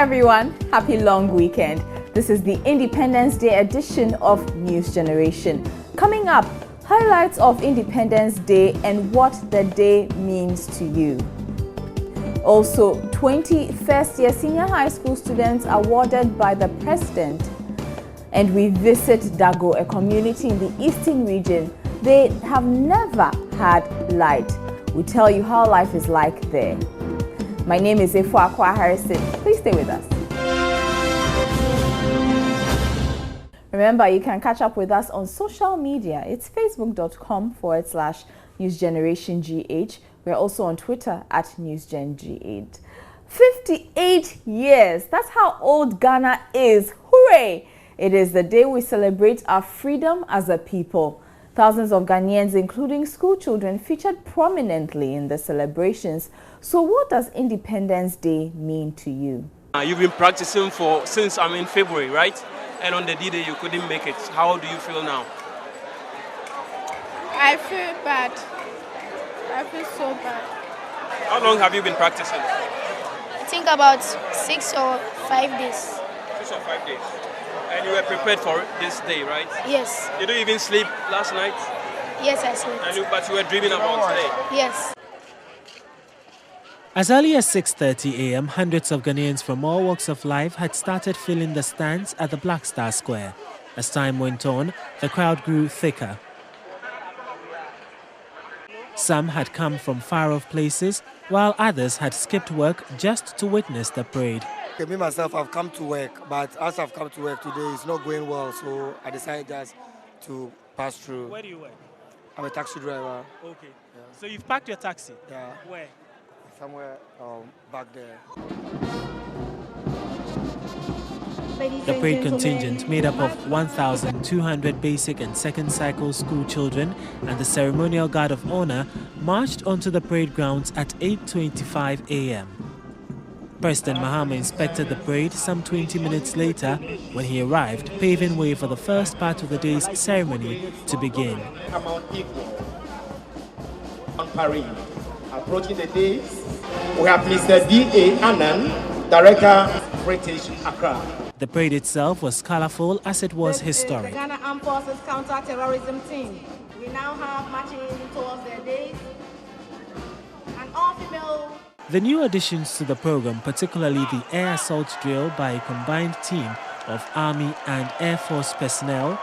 everyone, happy long weekend. This is the Independence Day edition of News Generation. Coming up, highlights of Independence Day and what the day means to you. Also, 20 first-year senior high school students awarded by the president. And we visit Dago, a community in the eastern region. They have never had light. We tell you how life is like there. My name is Efua Akwa Harrison. Please stay with us. Remember, you can catch up with us on social media. It's facebook.com/NewsGenerationGH. We're also on Twitter @NewsGenG8. 58 years. That's how old Ghana is. Hooray! It is the day we celebrate our freedom as a people. Thousands of Ghanaians, including school children, featured prominently in the celebrations. So what does Independence Day mean to you? You've been practicing since February, right? And on the D-Day you couldn't make it. How do you feel now? I feel bad. I feel so bad. How long have you been practicing? I think about 6 or 5 days. 6 or 5 days. And you were prepared for this day, right? Yes. Did you even sleep last night? Yes, I slept. But you were dreaming about today? Yes. As early as 6:30 a.m., hundreds of Ghanaians from all walks of life had started filling the stands at the Black Star Square. As time went on, the crowd grew thicker. Some had come from far-off places, while others had skipped work just to witness the parade. Me myself, I've come to work, but as I've come to work today, it's not going well, so I decided just to pass through. Where do you work? I'm a taxi driver. Okay. Yeah. So you've parked your taxi? Yeah. Where? Somewhere back there. The parade contingent, made up of 1,200 basic and second cycle school children and the ceremonial guard of honor, marched onto the parade grounds at 8:25 a.m. President Mahama inspected the parade some 20 minutes later when he arrived, paving way for the first part of the day's ceremony to begin. On parade. Approaching the day, we have Mr. D.A. Annan, Director, British Accra. The parade itself was colorful as it was historic. The Ghana Armed Forces Counter-Terrorism Team. We now have marching towards their days. An all-female. The new additions to the program, particularly the air assault drill by a combined team of Army and Air Force personnel,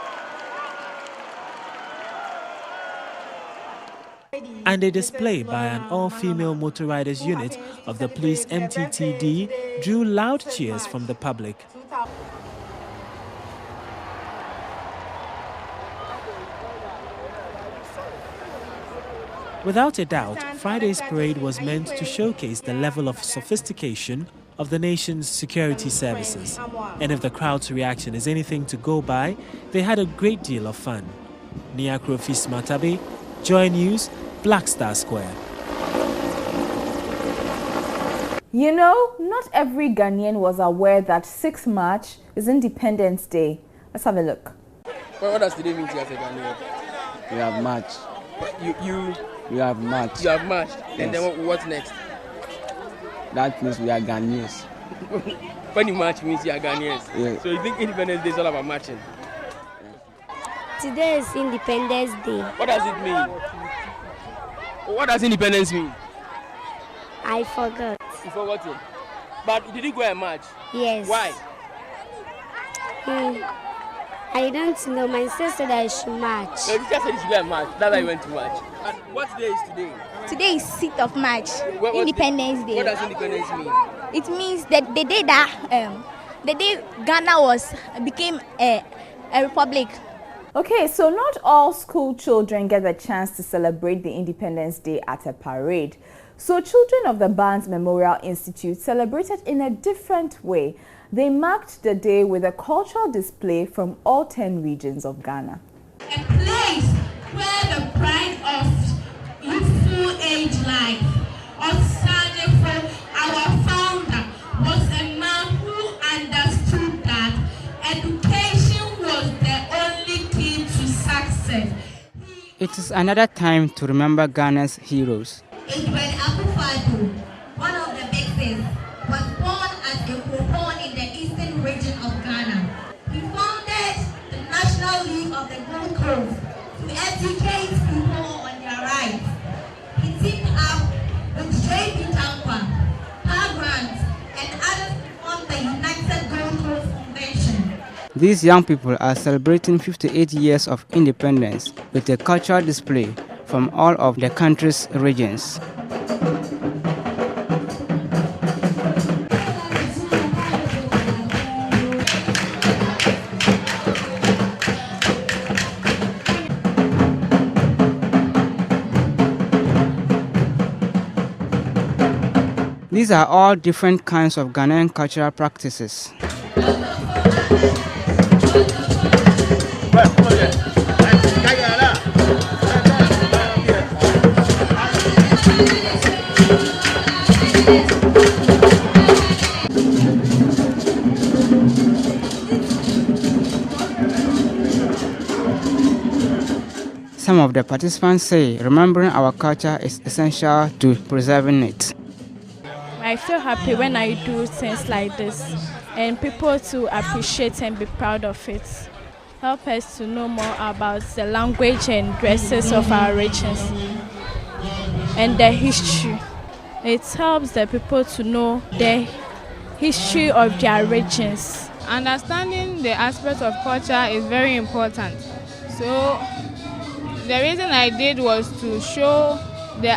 and a display by an all-female motor riders unit of the police MTTD, drew loud cheers from the public. Without a doubt, Friday's parade was meant to showcase the level of sophistication of the nation's security services. And if the crowd's reaction is anything to go by, they had a great deal of fun. Nia Krofis Matabe, Joy News, Black Star Square. You know, not every Ghanaian was aware that 6 March is Independence Day. Let's have a look. What does today mean to you as a Ghanaian? We have marched. We have marched. You have marched. Yes. And then what's next? That means we are Ghanaians. When you march means you are Ghanaians. Yes. So you think Independence Day is all about marching? Today is Independence Day. What does it mean? What does independence mean? I forgot. You forgot it. But did you go and march? Yes. Why? I don't know. My sister said I should march. No, you just said you should go and march. That's why you went to march. And what day is today? Today is 6th of March, Independence Day. What does independence mean? It means that the day Ghana became a republic. Okay, so not all school children get the chance to celebrate the Independence Day at a parade. So children of the Barnes Memorial Institute celebrated in a different way. They marked the day with a cultural display from all 10 regions of Ghana. A place where the pride of youthful age life of Sadefo, our founder, was a man who understood that education was the only key to success. It is another time to remember Ghana's heroes. Edward Akufo-Addo, one of the big things, was born at Ekropon educate people on their rights. He teamed up with grants, and others on the United Gold Coast Convention. These young people are celebrating 58 years of independence with a cultural display from all of the country's regions. These are all different kinds of Ghanaian cultural practices. Some of the participants say remembering our culture is essential to preserving it. I feel happy when I do things like this, and people to appreciate and be proud of it. Help us to know more about the language and dresses of our regions and the history. It helps the people to know the history of their regions. Understanding the aspect of culture is very important. So the reason I did was to show the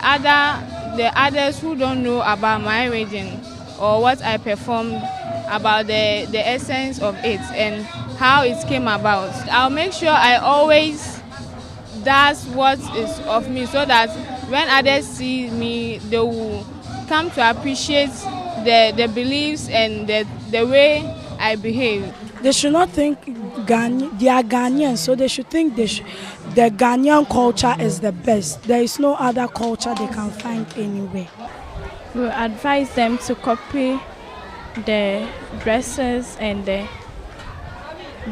others who don't know about my region or what I performed, about the essence of it and how it came about. I'll make sure I always does what is of me so that when others see me, they will come to appreciate the beliefs and the way I behave. They should not think they are Ghanaian, so they should think the Ghanaian culture is the best. There is no other culture they can find anywhere. We advise them to copy the dresses and the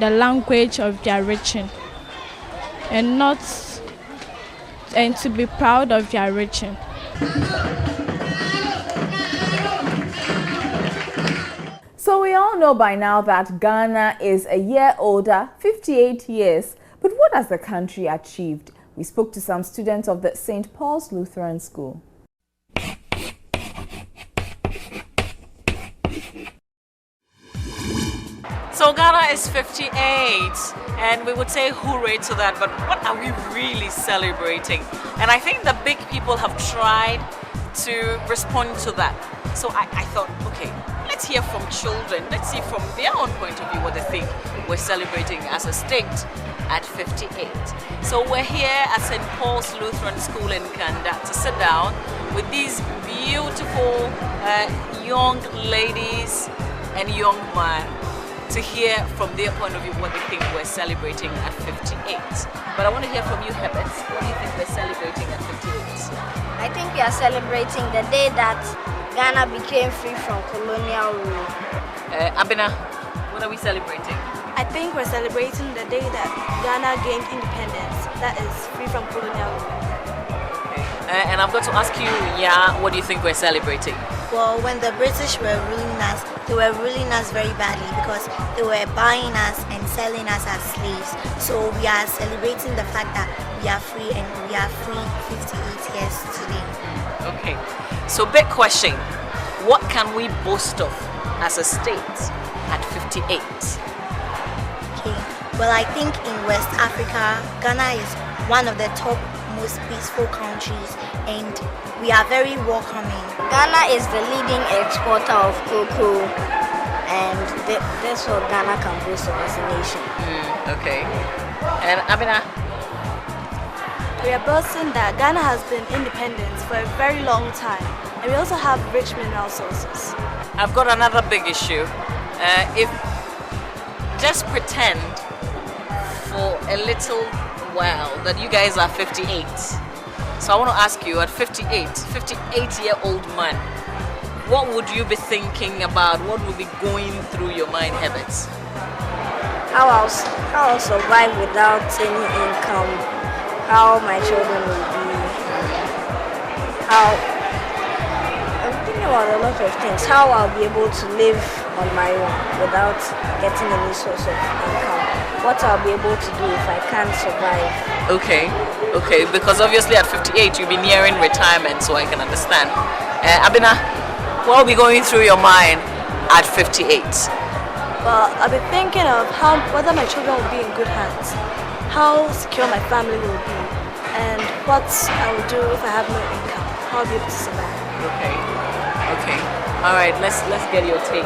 language of their region, and to be proud of their region. So we all know by now that Ghana is a year older, 58 years. But what has the country achieved? We spoke to some students of the St. Paul's Lutheran School. So Ghana is 58, and we would say hooray to that, but what are we really celebrating? And I think the big people have tried to respond to that. So I thought, okay, let's hear from children. Let's see from their own point of view what they think we're celebrating as a state at 58. So we're here at St. Paul's Lutheran School in Kanda to sit down with these beautiful young ladies and young men to hear from their point of view what they think we're celebrating at 58. But I want to hear from you, Herbert. What do you think we're celebrating at 58? I think we are celebrating the day that Ghana became free from colonial rule. Abina, what are we celebrating? I think we're celebrating the day that Ghana gained independence, that is free from colonial rule. And I've got to ask you, what do you think we're celebrating? Well, when the British were ruling us, they were ruling us very badly because they were buying us and selling us as slaves. So we are celebrating the fact that we are free, and we are free 58 years today. Okay, so big question. What can we boast of as a state at 58? Okay, well, I think in West Africa, Ghana is one of the top most peaceful countries, and we are very welcoming. Ghana is the leading exporter of cocoa, and that's what Ghana can boast of as a nation. Okay. And Abina? We are boasting that Ghana has been independent for a very long time, and we also have rich mineral sources. I've got another big issue. If just pretend for a little while that you guys are 58. So I want to ask you, at 58-year-old man, what would you be thinking about? What would be going through your mind, Herbert? How I'll survive without any income, how my children will be, I'm thinking about a lot of things, how I'll be able to live on my own without getting any source of income, what I'll be able to do if I can't survive. Okay, because obviously at 58 you'll be nearing retirement, so I can understand. Abina, what will be going through your mind at 58? Well, I've been thinking of whether my children will be in good hands, how secure my family will be, and what I will do if I have no income, how I'll be able to survive. Okay. All right, let's get your take.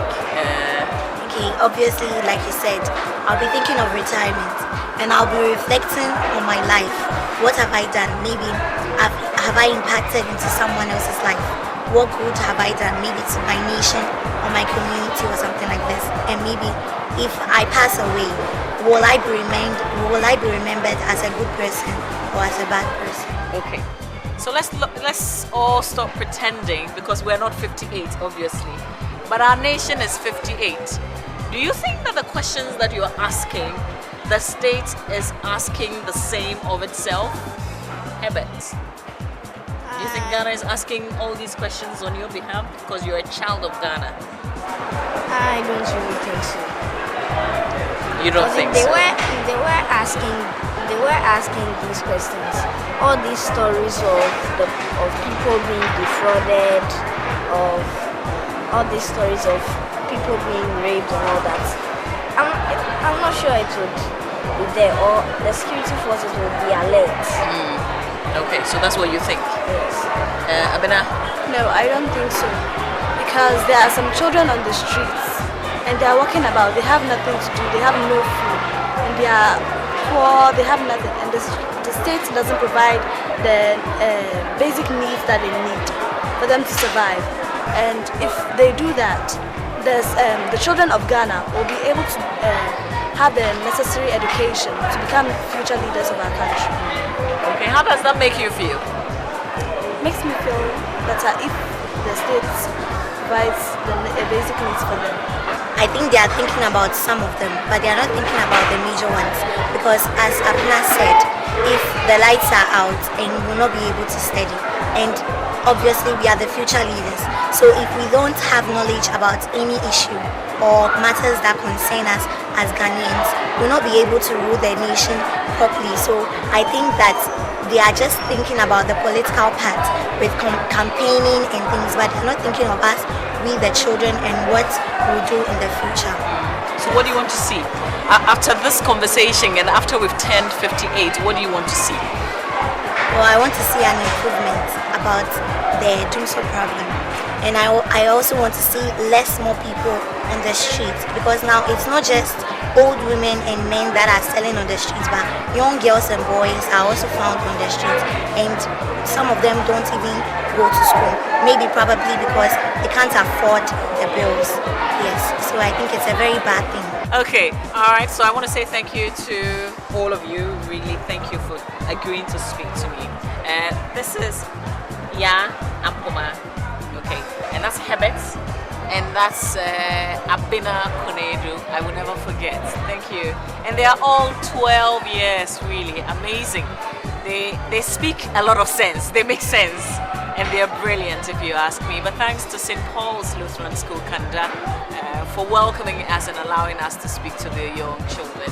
Okay, obviously, like you said, I'll be thinking of retirement and I'll be reflecting on my life. What have I done? Maybe have I impacted into someone else's life? What good have I done? Maybe to my nation or my community or something like this. And maybe if I pass away, will I be remembered as a good person or as a bad person? Okay. So let's all stop pretending, because we're not 58, obviously. But our nation is 58. Do you think that the questions that you're asking, the state is asking the same of itself? Herbert, do you think Ghana is asking all these questions on your behalf because you're a child of Ghana? I don't really think so. You don't think so? They were asking these questions. All these stories of people being defrauded, of all these stories of people being raped and all that. I'm not sure it would be there, or the security forces would be alert. Okay, so that's what you think? Yes. Abena? No, I don't think so. Because there are some children on the streets and they are walking about, they have nothing to do, they have no food, and they are poor, they have nothing, and the state doesn't provide the basic needs that they need for them to survive. And if they do that, the children of Ghana will be able to have the necessary education to become future leaders of our country. Okay, how does that make you feel? Makes me feel better if the state provides the basic needs for them. I think they are thinking about some of them, but they are not thinking about the major ones. Because as Abna said, if the lights are out and we will not be able to study, and obviously we are the future leaders, so if we don't have knowledge about any issue or matters that concern us as Ghanaians, we will not be able to rule the nation properly. So I think that they are just thinking about the political part with campaigning and things, but they're not thinking of us, we the children, and what we'll do in the future. So what do you want to see? After this conversation and after we've turned 58, what do you want to see? Well, I want to see an improvement about the Dumso problem. And I also want to see more people on the streets, because now it's not just old women and men that are selling on the streets, but young girls and boys are also found on the streets, and some of them don't even go to school, maybe probably because they can't afford the bills. Yes, so I think it's a very bad thing. Okay, all right, so I want to say thank you to all of you. Really, thank you for agreeing to speak to me. This is Ampoma, okay, and that's Herbert, and that's Abina Konedu. I will never forget. Thank you. And they are all 12 years, really amazing. They speak a lot of sense. They make sense, and they are brilliant, if you ask me. But thanks to St. Paul's Lutheran School, Kanda, for welcoming us and allowing us to speak to the young children.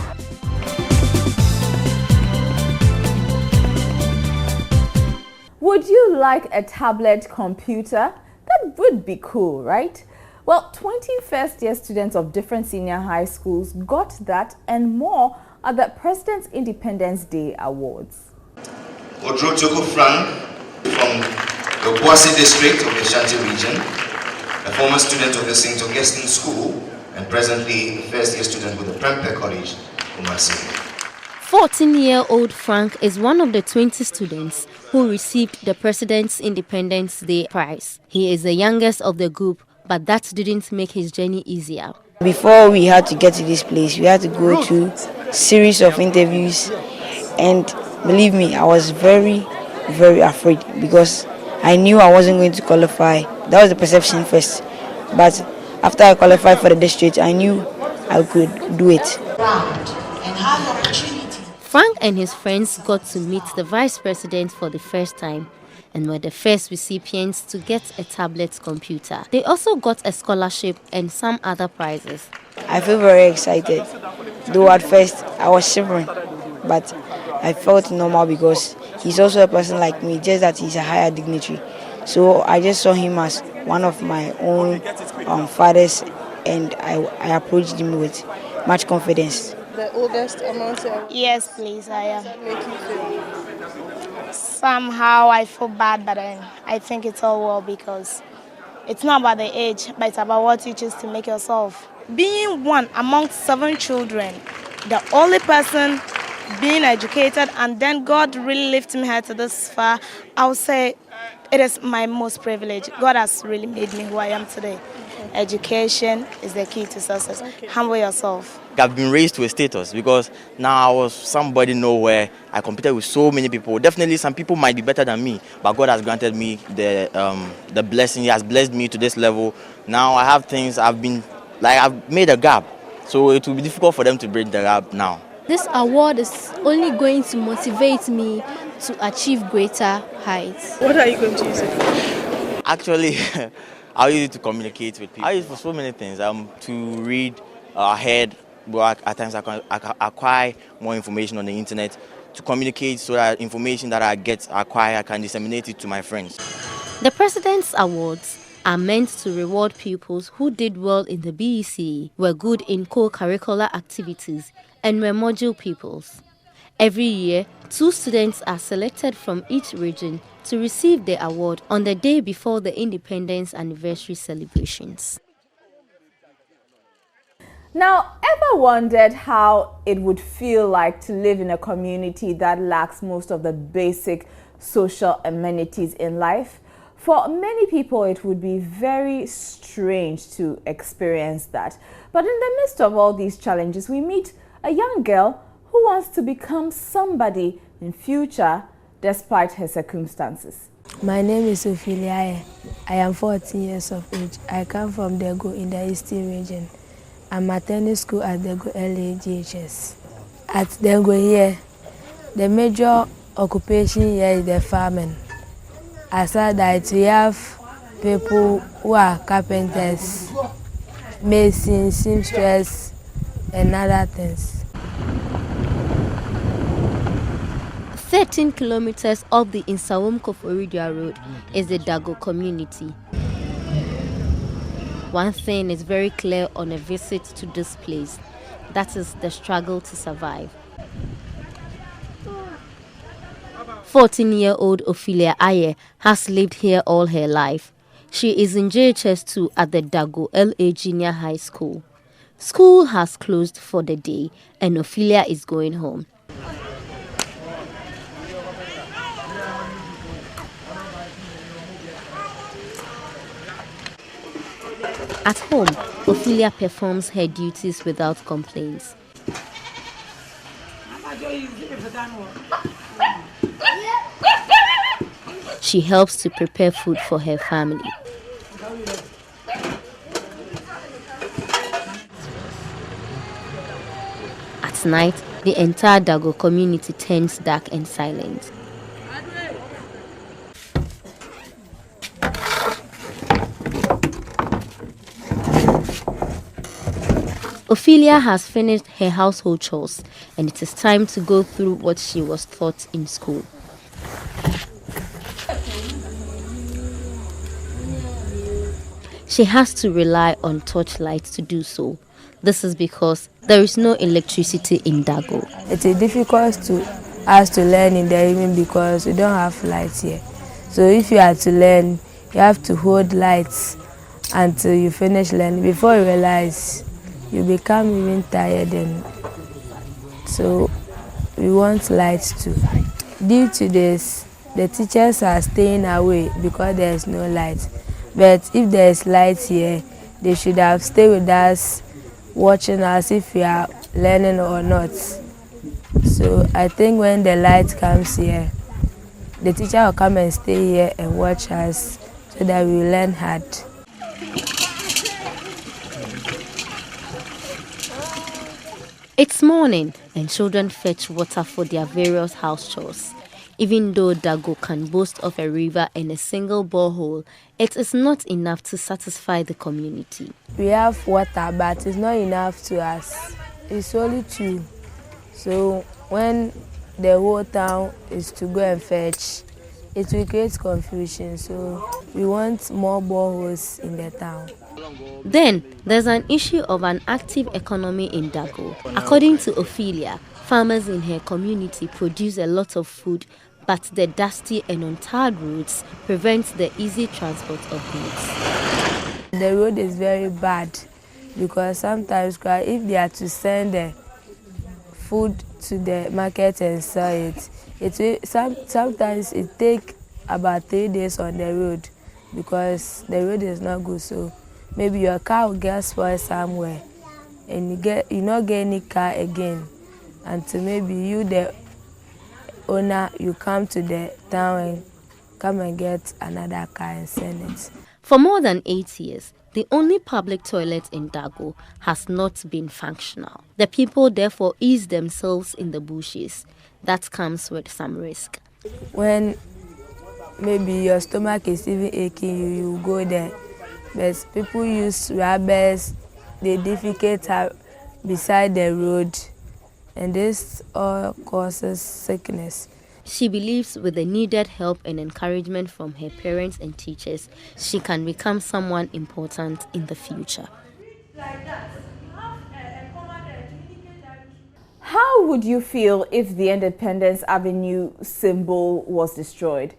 Would you like a tablet computer? That would be cool, right? Well, 20 first-year students of different senior high schools got that and more at the President's Independence Day Awards. Odrotoko Frank from the Boise district of the Ashanti region, a former student of the St. Augustine School and presently a first-year student with the Prempeh College, Kumasi. 14-year-old Frank is one of the 20 students who received the President's Independence Day Prize. He is the youngest of the group, but that didn't make his journey easier. Before we had to get to this place, we had to go through a series of interviews, and believe me, I was very, very afraid because I knew I wasn't going to qualify. That was the perception first, but after I qualified for the district, I knew I could do it. Frank and his friends got to meet the Vice President for the first time. and were the first recipients to get a tablet computer. They also got a scholarship and some other prizes. I feel very excited, though at first I was shivering, but I felt normal because he's also a person like me, just that he's a higher dignitary. So I just saw him as one of my own fathers, and I approached him with much confidence. The oldest amongst you? Yes, please, I am. Does that make you feel? Somehow I feel bad, but then I think it's all well because it's not about the age, but it's about what you choose to make yourself. Being one amongst 7 children, the only person being educated, and then God really lifted me here to this far, I would say it is my most privilege. God has really made me who I am today. Education is the key to success. Humble yourself. I've been raised to a status because now I was somebody nowhere. I competed with so many people. Definitely some people might be better than me, but God has granted me the blessing. He has blessed me to this level. Now I have things I've made a gap. So it will be difficult for them to break the gap now. This award is only going to motivate me to achieve greater heights. What are you going to use it for? Actually, I'll use it to communicate with people. I use it for so many things. To read ahead. At times I can acquire more information on the internet, to communicate so that information that I acquire, I can disseminate it to my friends. The President's Awards are meant to reward pupils who did well in the BECE, were good in co-curricular activities, and were module pupils. Every year, 2 students are selected from each region to receive the award on the day before the Independence Anniversary celebrations. Now, ever wondered how it would feel like to live in a community that lacks most of the basic social amenities in life? For many people, it would be very strange to experience that. But in the midst of all these challenges, we meet a young girl who wants to become somebody in future despite her circumstances. My name is Ophelia. I am 14 years of age. I come from Dago in the Eastern region. I'm attending school at Dago LAGHS. At Dago here, the major occupation here is the farming. Aside that, we have people who are carpenters, masons, seamstresses, and other things. 13 kilometers off the Insawam-Koforidua Road is the Dago community. One thing is very clear on a visit to this place, that is the struggle to survive. 14-year-old Ophelia Aye has lived here all her life. She is in JHS2 at the Dago LA Junior High School. School has closed for the day and Ophelia is going home. At home, Ophelia performs her duties without complaints. She helps to prepare food for her family. At night, the entire Dago community turns dark and silent. Ophelia has finished her household chores and it is time to go through what she was taught in school. She has to rely on torchlights to do so. This is because there is no electricity in Dago. It is difficult to us to learn in the evening because we don't have lights here. So if you are to learn, you have to hold lights until you finish learning. Before you realize, you become even tired, and so we want lights too. Due to this, the teachers are staying away because there is no light. But if there is light here, they should have stayed with us, watching us if we are learning or not. So I think when the light comes here, the teacher will come and stay here and watch us so that we will learn hard. It's morning and children fetch water for their various house chores. Even though Dago can boast of a river and a single borehole, it is not enough to satisfy the community. We have water, but it's not enough to us. It's only 2. So when the whole town is to go and fetch, it will create confusion. So we want more boreholes in the town. Then, there's an issue of an active economy in Dago. According to Ophelia, farmers in her community produce a lot of food, but the dusty and untarred roads prevent the easy transport of goods. The road is very bad because sometimes if they are to send the food to the market and sell it, sometimes it takes about 3 days on the road because the road is not good. So maybe your car will get spoiled somewhere and you not get any car again until maybe you, the owner, you come to the town and come and get another car and send it. For more than 8 years, the only public toilet in Dago has not been functional. The people therefore ease themselves in the bushes. That comes with some risk. When maybe your stomach is even aching, you go there. But people use rubbers, they defecate beside the road, and this all causes sickness. She believes with the needed help and encouragement from her parents and teachers, she can become someone important in the future. How would you feel if the Independence Avenue symbol was destroyed?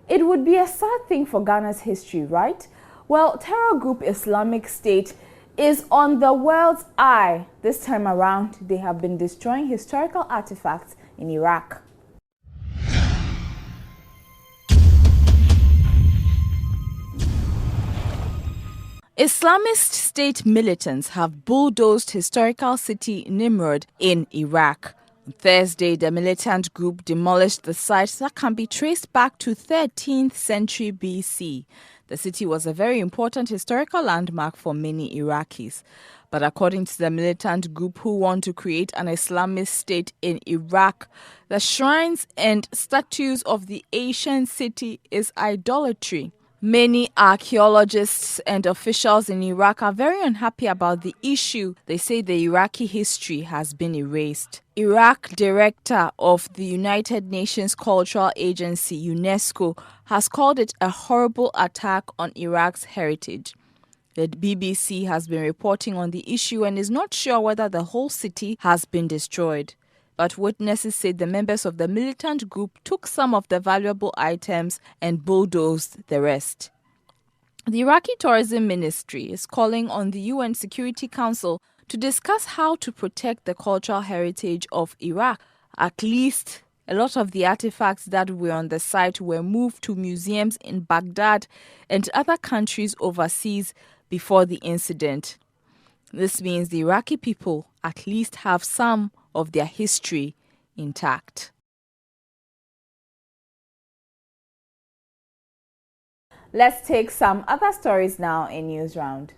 It would be a sad thing for Ghana's history, right? Well, terror group Islamic State is on the world's eye. This time around, they have been destroying historical artifacts in Iraq. Islamist State militants have bulldozed historical city Nimrud in Iraq. On Thursday, the militant group demolished the site that can be traced back to 13th century BC. The city was a very important historical landmark for many Iraqis. But according to the militant group who want to create an Islamist state in Iraq, the shrines and statues of the ancient city is idolatry. Many archaeologists and officials in Iraq are very unhappy about the issue. They say the Iraqi history has been erased. Iraq director of the United Nations Cultural Agency, UNESCO, has called it a horrible attack on Iraq's heritage. The BBC has been reporting on the issue and is not sure whether the whole city has been destroyed. But witnesses said the members of the militant group took some of the valuable items and bulldozed the rest. The Iraqi Tourism Ministry is calling on the UN Security Council to discuss how to protect the cultural heritage of Iraq. At least a lot of the artifacts that were on the site were moved to museums in Baghdad and other countries overseas before the incident. This means the Iraqi people at least have some of their history intact. Let's take some other stories now in News Round.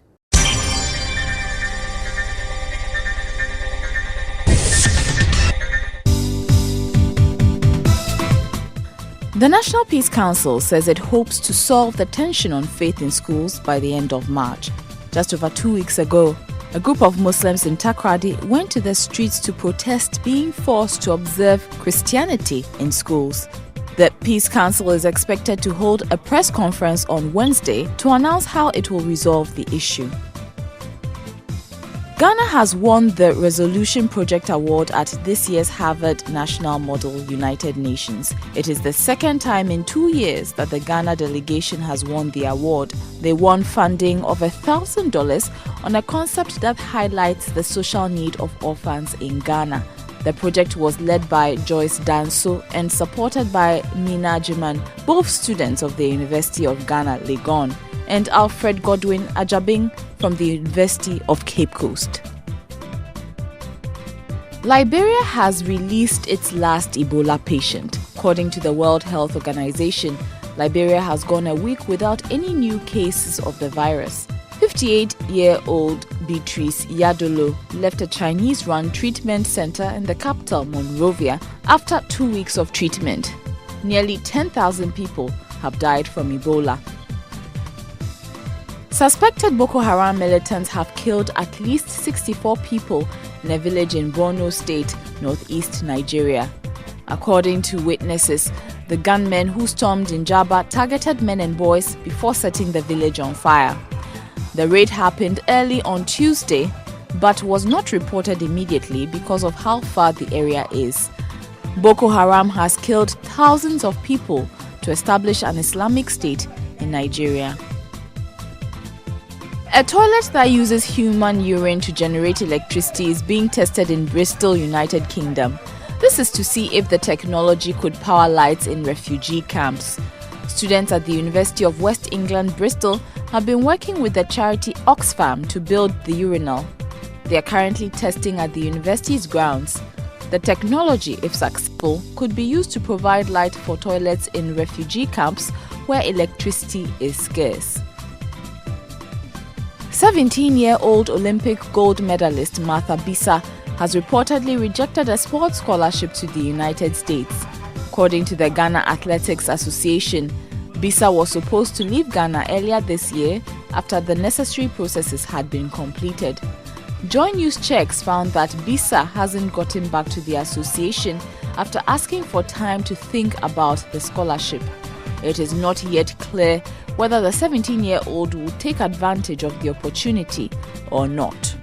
The National Peace Council says it hopes to solve the tension on faith in schools by the end of March. Just over 2 weeks ago, a group of Muslims in Takoradi went to the streets to protest being forced to observe Christianity in schools. The Peace Council is expected to hold a press conference on Wednesday to announce how it will resolve the issue. Ghana has won the Resolution Project Award at this year's Harvard National Model United Nations. It is the second time in 2 years that the Ghana delegation has won the award. They won funding of $1,000 on a concept that highlights the social need of orphans in Ghana. The project was led by Joyce Danso and supported by Mina Jiman, both students of the University of Ghana, Legon, and Alfred Godwin Ajabing from the University of Cape Coast. Liberia has released its last Ebola patient. According to the World Health Organization, Liberia has gone a week without any new cases of the virus. 58-year-old Beatrice Yadolo left a Chinese-run treatment center in the capital, Monrovia, after 2 weeks of treatment. nearly 10,000 people have died from Ebola. Suspected Boko Haram militants have killed at least 64 people in a village in Borno State, northeast Nigeria. According to witnesses, the gunmen who stormed Njaba targeted men and boys before setting the village on fire. The raid happened early on Tuesday, but was not reported immediately because of how far the area is. Boko Haram has killed thousands of people to establish an Islamic State in Nigeria. A toilet that uses human urine to generate electricity is being tested in Bristol, United Kingdom. This is to see if the technology could power lights in refugee camps. Students at the University of West England, Bristol, have been working with the charity Oxfam to build the urinal. They are currently testing at the university's grounds. The technology, if successful, could be used to provide light for toilets in refugee camps where electricity is scarce. 17-year-old Olympic gold medalist Martha Bisa has reportedly rejected a sports scholarship to the United States. According to the Ghana Athletics Association, Bisa was supposed to leave Ghana earlier this year after the necessary processes had been completed. Joy News checks found that Bisa hasn't gotten back to the association after asking for time to think about the scholarship. It is not yet clear whether the 17-year-old will take advantage of the opportunity or not.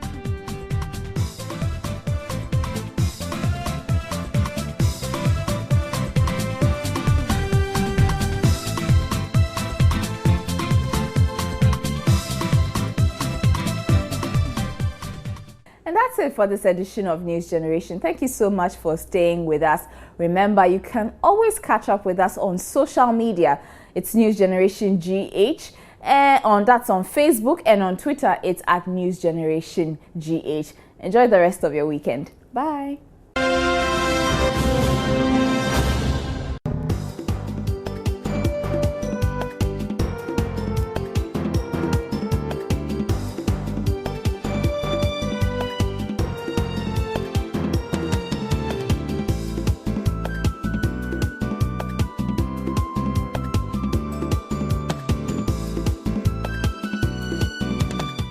And that's it for this edition of News Generation. Thank you so much for staying with us. Remember, you can always catch up with us on social media. It's News Generation GH. That's on Facebook, and on Twitter, it's at News Generation GH. Enjoy the rest of your weekend. Bye.